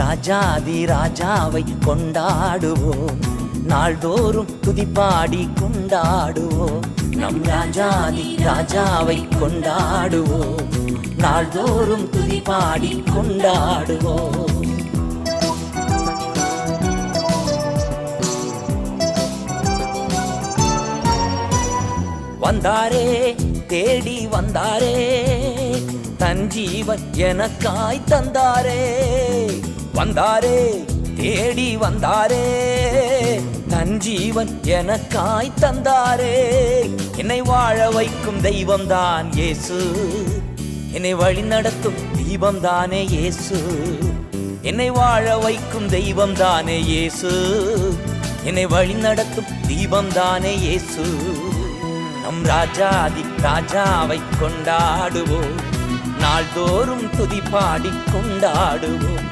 ராஜாதி ராஜாவை கொண்டாடுவோம், நாள்தோறும் துதிப்பாடி கொண்டாடுவோம். நம் ராஜாதி ராஜாவை கொண்டாடுவோம், நாள்தோறும் துதிப்பாடி கொண்டாடுவோம். வந்தாரே தேடி வந்தாரே, தன் ஜீவன் எனக்காய் தந்தாரே. வந்தாரே தேடி வந்தாரே, தன் ஜீவன் எனக்காய் தந்தாரே. என்னை வாழ வைக்கும் தெய்வம்தான் இயேசு, என்னை வழி நடத்தும் தீபம்தானே இயேசு. என்னை வாழ வைக்கும் தெய்வம்தானே இயேசு, என்னை வழி நடத்தும் தீபம்தானே இயேசு. நம் ராஜாதி ராஜாவை கொண்டாடுவோம், நாள்தோறும் துதிப்பாடி கொண்டாடுவோம்.